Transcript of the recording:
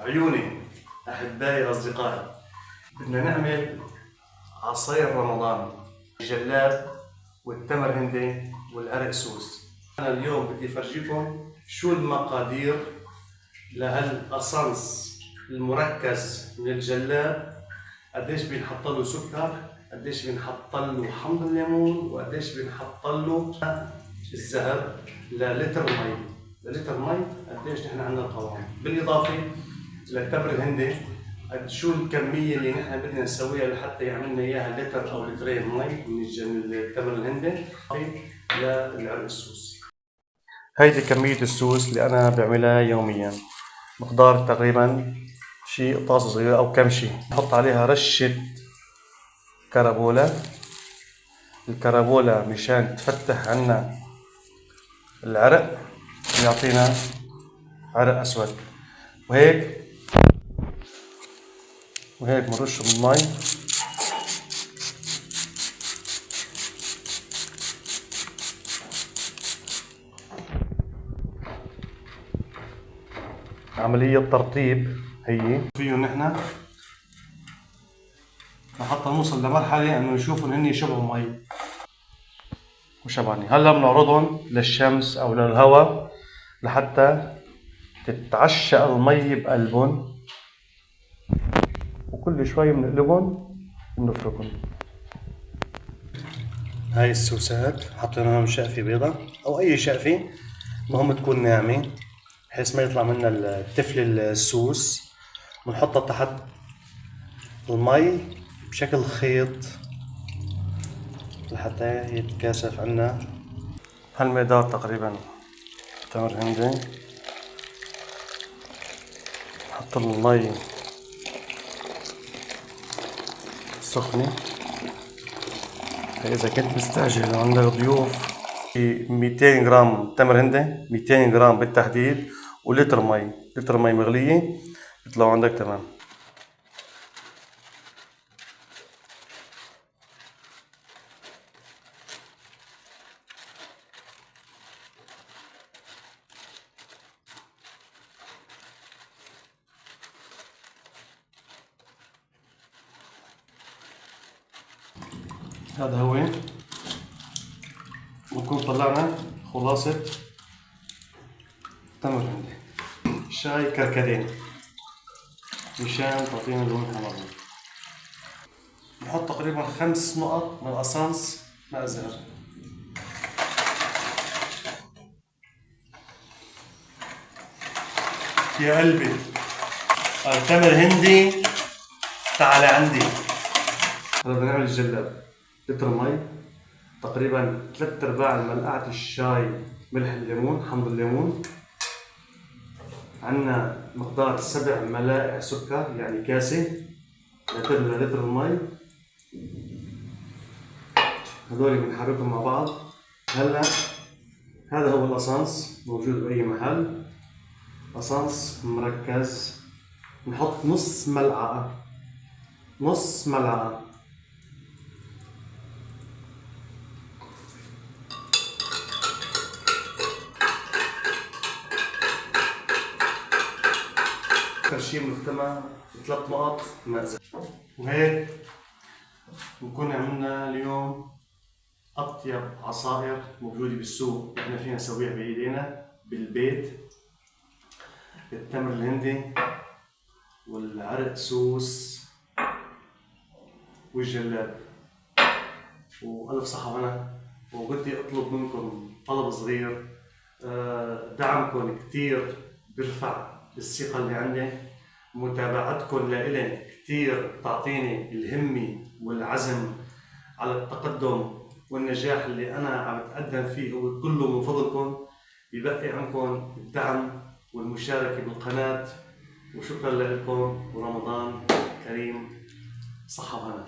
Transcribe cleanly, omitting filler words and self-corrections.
عيوني أحبائي أصدقائي، بدنا نعمل عصير رمضان، الجلاب والتمر هندي والعرق سوس. أنا اليوم بدي أفرجيكم شو المقادير لهالأسانس المركز من الجلاب، قديش بينحط له سكر، قديش بينحط له حمض الليمون، وقديش بينحط له الزهر للتر مي. لتر مي قديش نحن عندنا القوام، بالاضافه للتمر الهندي شو الكميه اللي نحن بدنا نسويها لحتى يعملنا اياها لتر او لترين مي من التمر الهندي للعرق السوس. هيدي كميه السوس اللي انا بعملها يوميا، مقدار تقريبا شيء طاسه صغيره او كمشي. نحط عليها رشه كربولا، الكربولا مشان تفتح عنا العرق ويعطينا عرق اسود. وهيك بنرش بالمي. عملية ترطيب هي فيهم نحن لحتى نوصل لمرحلة انه يشوفوا هن يشبهوا مي وشبعني. هلا بنعرضهم للشمس او للهواء لحتى تتعشق المي بقلبهم، وكل شوي بنقلبهم وبنفركهم. هاي السوسات حطينا لهم شقفة بيضة او اي شقفة، المهم تكون ناعمة بحيث ما يطلع منها التفل السوس. بنحطها تحت المي بشكل خيط لحتى يتكاثف عنا. هالمقدار تقريبا تمر هندي. نحط المي سخنة. إذا كنت مستعجل وعندك ضيوف، 200 جرام تمر هندي، 200 جرام بالتحديد، ولتر مي، لتر مي مغلية بيطلعوا عندك تمام. هذا هو ونكون طلعنا خلاصة تمر هندي. شاي كركديه مشان تعطينا لون حمرا. نحط تقريبا 5 نقط من الأسانس ماء زهر. يا قلبي التمر هندي تعال عندي. هلا بدنا نعمل الجلاب. لتر مي، تقريبا 3/4 ملعقة الشاي ملح الليمون حمض الليمون، عندنا مقدار 7 ملائق سكر يعني كاسة لتر المي. هذول بنحركهم مع بعض. هلا هذا هو الأسانس، موجود بأي محل، أسانس مركز. نحط نص ملعقة آخر شيء بنختمها 3 نقط ماء زهر. وهيك بنكون عملنا اليوم أطيب عصائر موجودة بالسوق، نحن فينا نسويها بإيدينا بالبيت. التمر الهندي والعرق سوس والجلاب. وألف صحة وهنا. وبدي أطلب منكم طلب صغير، دعمكم كتير بيرفع الثقة اللي عندي، متابعتكم لإلي كتير تعطيني الهمة والعزم على التقدم والنجاح اللي أنا عم أتقدم فيه، هو كله من فضلكم. ببقي عنكم الدعم والمشاركة بالقناة، وشكرا لكم ورمضان كريم، صحة وهنا.